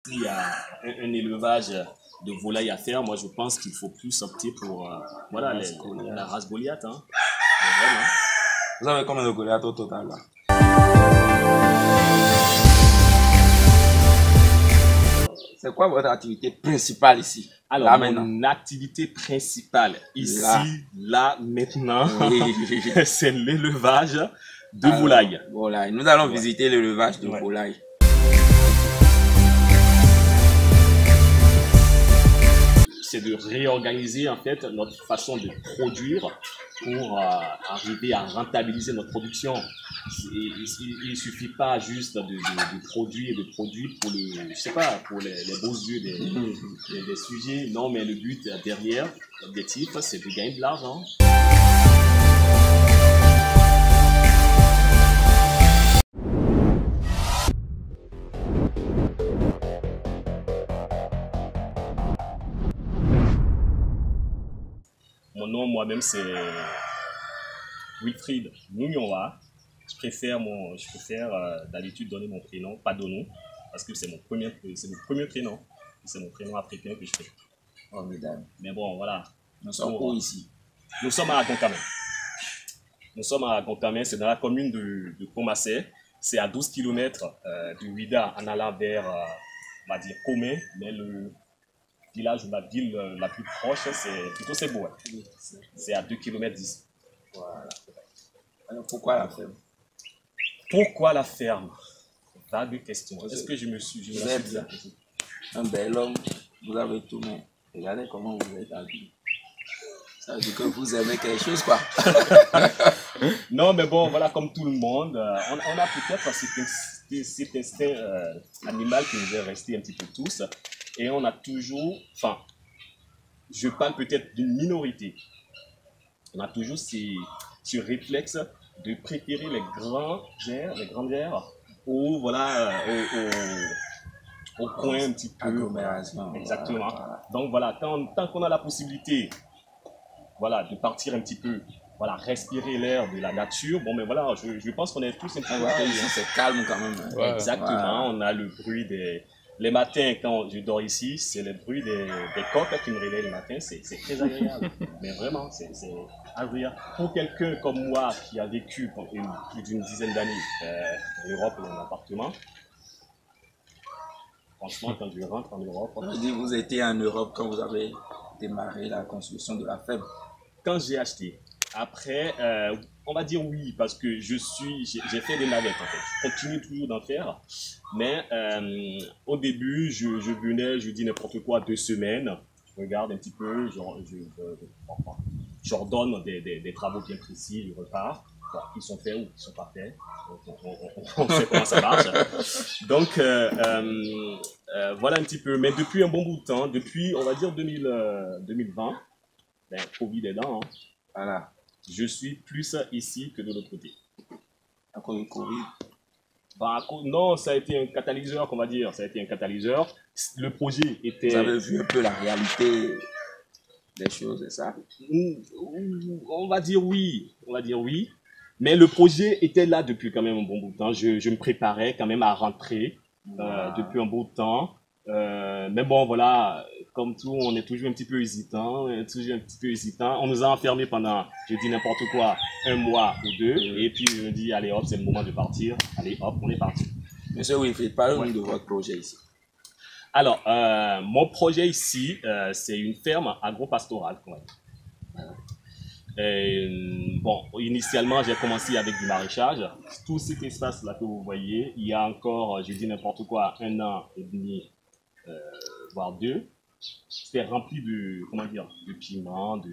S'il y a un élevage de volailles à faire, moi je pense qu'il faut plus opter pour voilà, la race Goliath. Hein. Vraiment. Vous avez combien de Goliath au total là? C'est quoi votre activité principale ici? Alors, là, mon activité principale ici, là maintenant, oui. c'est l'élevage de volailles. Volailles. Nous allons visiter l'élevage de volailles. C'est de réorganiser en fait notre façon de produire pour arriver à rentabiliser notre production. Il ne suffit pas juste de produire pour je sais pas, pour les beaux yeux des sujets. Non, mais le but derrière, l'objectif, c'est de gagner de l'argent. Mon nom, moi-même, c'est Wilfried Mounionwa. Je préfère d'habitude donner mon prénom, pas Donou, parce que c'est mon premier prénom. C'est mon prénom africain que je fais. Oh, mesdames. Mais bon, voilà. Nous sommes où ici? Nous sommes à Agontamé. Nous sommes à Agontamé, c'est dans la commune de Komassé. C'est à 12 km de Ouida en allant vers, on va dire, Komé, mais le village ou la ville la plus proche, c'est plutôt Seboé. C'est à 2 km d'ici. Voilà. Alors pourquoi la ferme? Pourquoi la ferme? Vague question. Est-ce que je me suis vous êtes un bel homme, vous avez tout, mais regardez comment vous êtes habillé. Ça veut dire que vous aimez quelque chose, quoi. Non, mais bon, voilà, comme tout le monde, on a peut-être cet instinct animal qui nous est resté un petit peu tous. Et on a toujours, enfin, je parle peut-être d'une minorité, on a toujours ce réflexe de préférer les grandes aires ou voilà, au coin un petit peu. Agglomération. Exactement. Voilà. Donc voilà, tant qu'on a la possibilité, voilà, de partir un petit peu, voilà, respirer l'air de la nature, bon, mais voilà, je pense qu'on est tous un petit peu ici, c'est calme quand même. Ouais, exactement, on a le bruit des... Les matins, quand je dors ici, c'est le bruit des coqs qui me réveillent le matin. C'est très agréable. Mais vraiment, c'est agréable. Pour quelqu'un comme moi qui a vécu plus d'une dizaine d'années en Europe et en appartement, franchement, quand je rentre en Europe... Je dis, vous étiez en Europe quand vous avez démarré la construction de la ferme? Quand j'ai acheté. Après, on va dire oui, parce que j'ai fait des navettes en fait. Je continue toujours d'en faire. Mais au début, je venais, je dis n'importe quoi, 2 semaines. Je regarde un petit peu, j'ordonne des travaux bien précis, je repars. Bon, ils sont faits ou ils sont pas faits. On sait comment ça marche. Donc, voilà un petit peu. Mais depuis un bon bout de temps, depuis, on va dire 2020, ben, Covid est dedans, hein. Voilà. Je suis plus ici que de l'autre côté. À cause du Covid? Bah, non, ça a été un catalyseur, qu'on va dire. Ça a été un catalyseur. Le projet était... Vous avez vu un peu la réalité des choses, c'est ça? On va dire oui. On va dire oui. Mais le projet était là depuis quand même un bon bout de temps. Je me préparais quand même à rentrer depuis un bout de temps. Mais bon, voilà, comme tout, on est toujours un petit peu hésitant, On nous a enfermés pendant, je dis n'importe quoi, 1 mois ou 2. Et puis, je me dis, allez hop, c'est le moment de partir. Allez hop, on est parti. Monsieur Wilfried, parlez-nous de votre projet ici. Alors, mon projet ici, c'est une ferme agro-pastorale. Bon, initialement, j'ai commencé avec du maraîchage. Tout cet espace-là que vous voyez, il y a encore, je dis n'importe quoi, 1 an et demi, voire 2, c'était rempli de, comment dire, de piments, de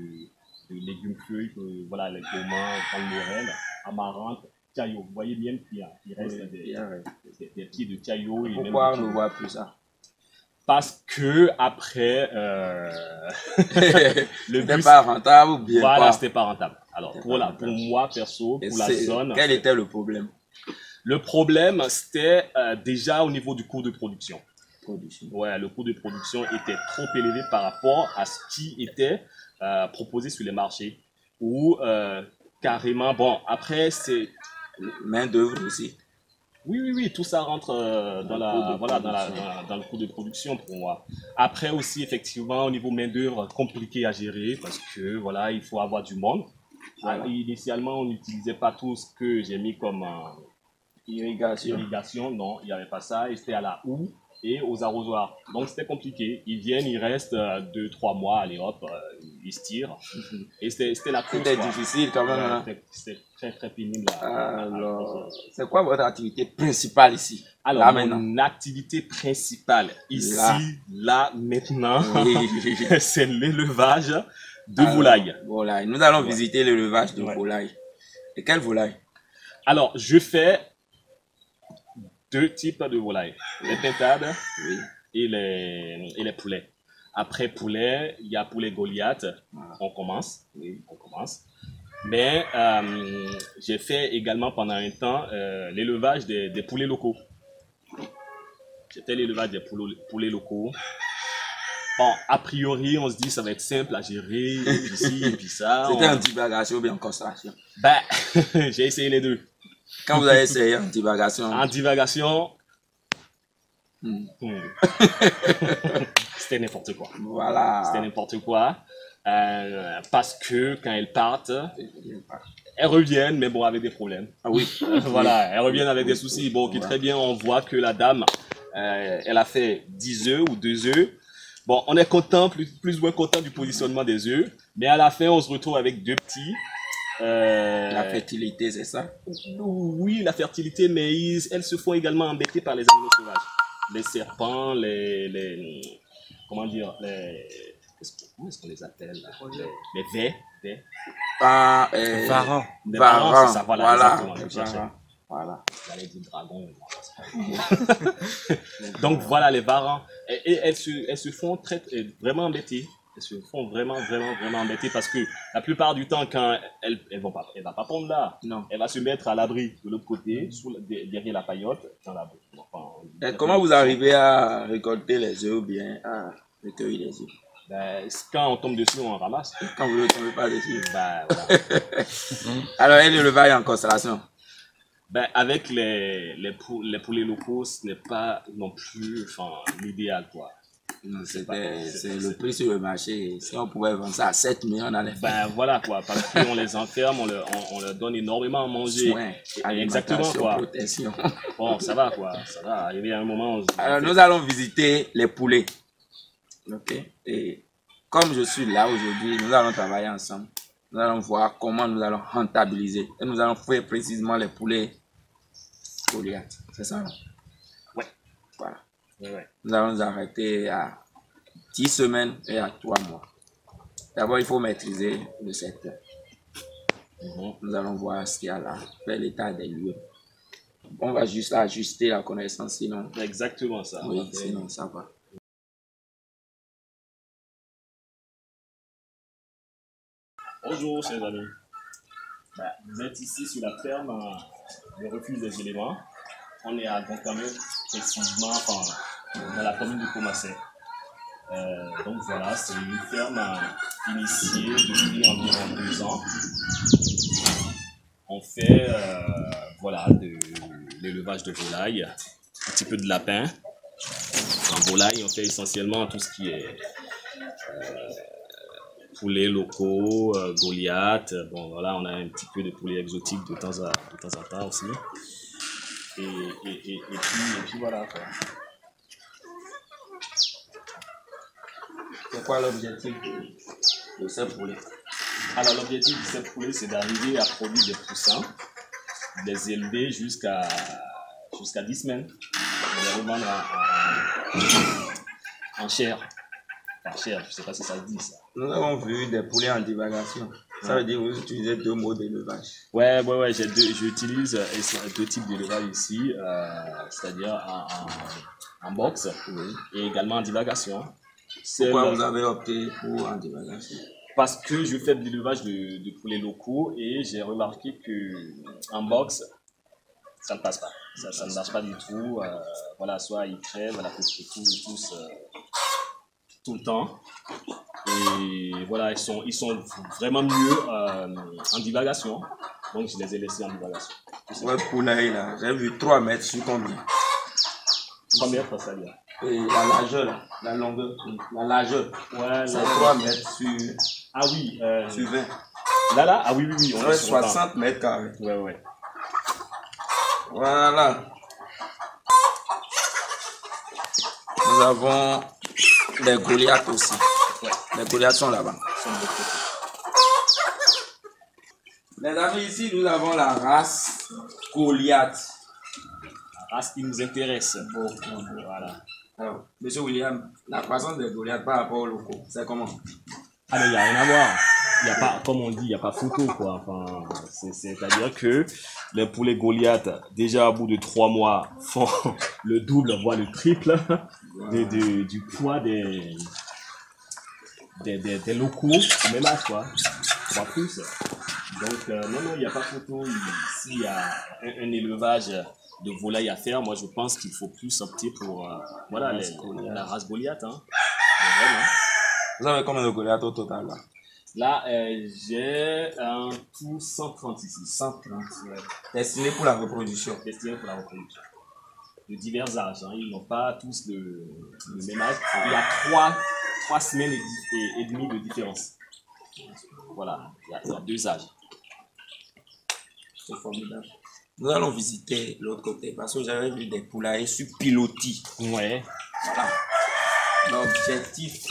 légumes feuilles, voilà, les gourmands, grandes laurel, amarantes, cailloux. Vous voyez bien qu'il reste des pieds de cailloux. Pourquoi on ne voit plus ça? Parce que après, c'était pas rentable ou bien voilà, pas? C'était pas rentable. Alors voilà, pour moi perso, pour la zone. Quel était le problème? Le problème, c'était déjà au niveau du coût de production. Ouais, le coût de production était trop élevé par rapport à ce qui était proposé sur les marchés. Ou carrément, bon, après c'est main d'œuvre aussi. Oui, tout ça rentre dans le coût de production pour moi. Après aussi, effectivement, au niveau main-d'œuvre, compliqué à gérer parce que voilà, il faut avoir du monde. Voilà. Initialement, on n'utilisait pas tout ce que j'ai mis comme Irrigation. irrigation, non, il n'y avait pas ça, et c'était à la houe et aux arrosoirs. Donc c'était compliqué. Ils viennent, ils restent 2-3 mois, allez hop, ils se tirent. Et c'était la course. C'était quoi. difficile quand même. Ouais, Hein. c'était très pénible. Alors, c'est quoi votre activité principale ici? Alors, là, maintenant. mon activité principale ici, là maintenant, Oui. c'est l'élevage de volailles. Volailles. Nous allons visiter l'élevage de volailles. Et quelle volaille? Alors, je fais 2 types de volailles. Les pintades et les poulets. Après poulet, il y a poulet Goliath. On commence. Mais j'ai fait également pendant un temps l'élevage des poulets locaux. C'était l'élevage des poulets locaux. Bon, a priori, on se dit ça va être simple à gérer, ici et puis ça. C'était en divagation ou bien en concentration? Ben, j'ai essayé les deux. Quand vous avez essayé en divagation? En divagation, c'était n'importe quoi. Voilà. C'était n'importe quoi. Parce que quand elles partent, elles reviennent, mais bon, avec des problèmes. Ah oui. Voilà, elles reviennent avec des soucis. Bon, ok, très bien, on voit que la dame, elle a fait 10 œufs ou 2 œufs. Bon, on est content, plus ou moins content du positionnement des œufs, mais à la fin, on se retrouve avec 2 petits. La fertilité, c'est ça? Oui, la fertilité, mais elles se font également embêter par les animaux sauvages. Les serpents, comment dire, comment est-ce qu'on les appelle là? Les vers. Varans. Des varans, c'est ça, voilà. Voilà. J'allais dire dragon. Donc voilà, les varans. Et elles se font vraiment embêter. Elles se font vraiment embêter parce que la plupart du temps, quand elle va pas pondre là. Non. Elle va se mettre à l'abri de l'autre côté, derrière la paillote. Comment vous arrivez à récolter les œufs ou bien à recueillir les œufs? Ben, quand on tombe dessus, on ramasse. Quand vous ne tombez pas dessus? Ben, voilà. Alors, et l'élevage en constellation? Ben, avec les poulets locaux, ce n'est pas non plus l'idéal, quoi. C'est le prix sur le marché. Si on pouvait vendre ça à 7 millions, on allait faire. Ben voilà, quoi, parce qu'on les enferme, on leur donne énormément à manger. Soins, exactement, quoi. Protection. Bon, ça va, quoi. Ça va arriver à un moment. Alors, nous allons visiter les poulets. Ok. Et comme je suis là aujourd'hui, nous allons travailler ensemble. Nous allons voir comment nous allons rentabiliser. Et nous allons faire précisément les poulets Goliath. C'est ça? Ouais. Voilà. Ouais. Nous allons nous arrêter à 10 semaines et à 3 mois. D'abord, il faut maîtriser le secteur. Nous allons voir ce qu'il y a là, faire l'état des lieux. On va juste ajuster la connaissance, sinon. Exactement ça. Oui, sinon ça va. Bonjour, chers amis. Vous êtes ici sur la ferme de refuge des éléments. On est à Goncamio, précisément dans la commune de Comasset. Donc voilà, c'est une ferme initiée depuis environ 2 ans. On fait de l'élevage de volailles, un petit peu de lapin. En volaille, on fait essentiellement tout ce qui est poulets locaux, Goliath. Bon voilà, on a un petit peu de poulets exotiques de temps en temps aussi. Et puis voilà, quoi. C'est quoi l'objectif de ces poulets? Alors l'objectif de ces poulets, c'est d'arriver à produire des poussins, les élever jusqu'à 10 semaines, et les revendre en chair. En chair, je ne sais pas si ça se dit ça. Nous avons vu des poulets en divagation. Ça veut dire que vous utilisez 2 modes d'élevage. Ouais, j'utilise 2 types d'élevage ici, c'est-à-dire en box et également en divagation. Pourquoi vous avez opté pour en divagation? Parce que je fais de l'élevage de poulets locaux et j'ai remarqué qu'en box, ça ne passe pas. Ça ne marche pas du tout. Voilà, soit ils crèvent, la petite tous tout le temps. Et voilà, ils sont vraiment mieux en divagation. Donc je les ai laissés en divagation. Ouais, poulailler là, j'ai vu 3 mètres sur combien? 3 mètres, ça vient. Et la largeur là, la longueur, la largeur. Ouais, c'est 3 mètres sur, ah oui, sur 20. Là, ah oui, on est 60 mètres carrés. Ouais. Voilà. Nous avons des Goliaths aussi. Ouais. Les Goliaths sont là-bas. Les amis, ici, nous avons la race Goliath. La race qui nous intéresse beaucoup. Voilà. Alors, monsieur William, la croissance des Goliaths par rapport aux locaux, c'est comment? Ah, mais il n'y a rien à voir. Il y a pas, comme on dit, il n'y a pas photo, quoi. Enfin, c'est-à-dire que pour les Goliaths, déjà au bout de 3 mois, font le double, voire le triple du poids des locaux au même âge, quoi. Pas plus. Donc, non, il n'y a pas photo. Ici, il y a un élevage de volailles à faire. Moi, je pense qu'il faut plus opter pour voilà, la race Goliath. Hein. Vraiment. Vous avez combien de Goliaths au total là? Là, j'ai un tout 130 ici. 130. Ouais. Destiné pour la reproduction. Destiné pour la reproduction. De divers âges. Hein. Ils n'ont pas tous le même âge. Il y a 3 semaines et demie de différence. Voilà, il y a 2 âges. C'est formidable. Nous allons visiter l'autre côté parce que j'avais vu des poulaillers sur pilotis. Ouais. Voilà. L'objectif.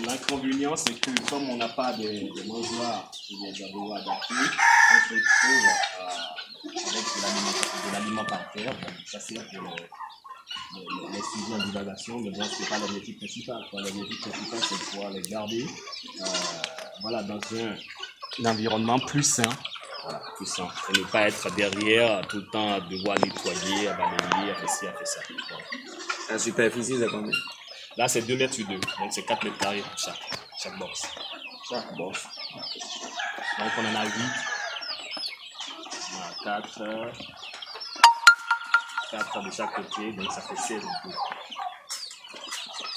L'inconvénient, c'est que comme on n'a pas de mangeoires ou des abreuvoirs adaptés, on se retrouve avec de l'aliment par terre. Donc, ça sert pour les sujets en divagation, mais bon, ce n'est pas l'objectif principal. L'objectif principal, c'est de pouvoir les garder voilà, dans un environnement plus sain. Voilà, plus sain. Et ne pas être derrière tout le temps à devoir nettoyer, à balayer, à faire ci, à faire ça. Voilà. La superficie, c'est combien? Là, c'est 2 mètres sur 2, donc c'est 4 mètres carrés pour chaque box. Chaque box. Donc on en a 8. On a 4 de chaque côté, donc ça fait 16 en tout.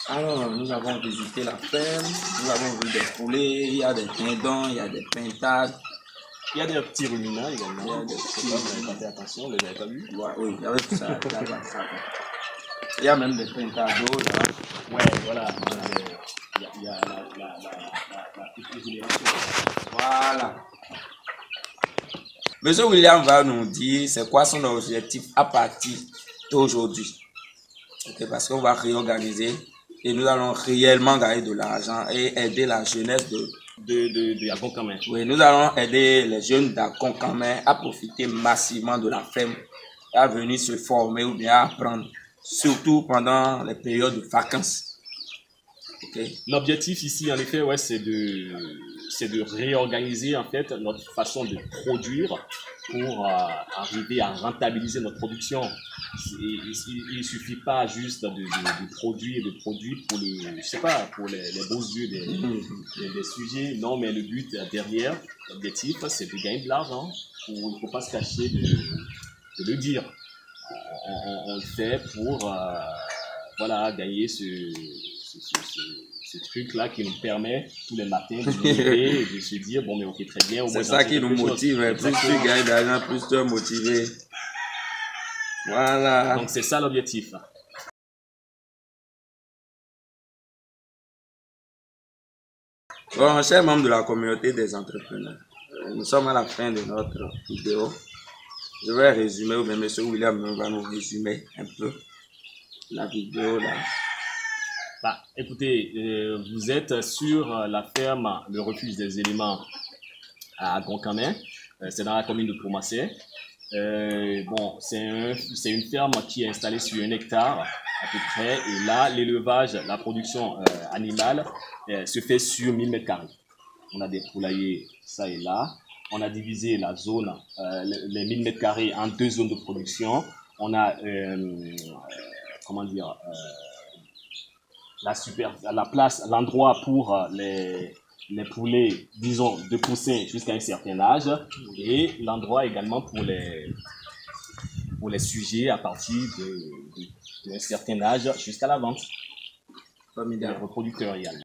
Alors, nous avons visité la ferme, nous avons vu des poulets, il y a des dindons, il y a des pintades. Il y a des petits ruminants également. Il y a des petits vous n'avez pas fait attention, vous n'avez pas vu? Ouais, oui, il y avait tout ça. Il y a même des pintades là. Ouais, voilà. Il y a la voilà. Monsieur William va nous dire c'est quoi son objectif à partir d'aujourd'hui. Okay, parce qu'on va réorganiser et nous allons réellement gagner de l'argent et aider la jeunesse de Agonkamé. Oui, nous allons aider les jeunes d'Agonkamé à profiter massivement de la ferme, à venir se former ou bien à apprendre, surtout pendant les périodes de vacances. Okay. L'objectif ici, en effet, ouais, c'est de réorganiser en fait notre façon de produire pour arriver à rentabiliser notre production. Il ne suffit pas juste de produire pour pour les beaux yeux des sujets. Non, mais le but derrière, l'objectif, c'est de gagner de l'argent. Il ne faut pas se cacher de le dire. On le fait pour voilà, gagner ce truc-là qui nous permet tous les matins de nous lever et de se dire, bon, mais ok, très bien. C'est ça qui nous motive. Plus tu gagnes d'argent, plus tu es motivé. Voilà. Donc, c'est ça l'objectif. Bon, chers membres de la communauté des entrepreneurs, nous sommes à la fin de notre vidéo. Je vais résumer, ou bien M. William va nous résumer un peu la vidéo là. Bah, écoutez, vous êtes sur la ferme Le Refuge des éléments à Agonkamé. C'est dans la commune de Poumassé. Bon, c'est une ferme qui est installée sur 1 hectare à peu près. Et là, l'élevage, la production animale se fait sur 1000 mètres carrés. On a des poulaillers, ça et là. On a divisé la zone, les 1000 mètres carrés en 2 zones de production. On a, comment dire, la place, l'endroit pour les poulets, disons, de pousser jusqu'à un certain âge, et l'endroit également pour les sujets à partir d'un certain âge jusqu'à la vente. Formidable. Les reproducteurs également.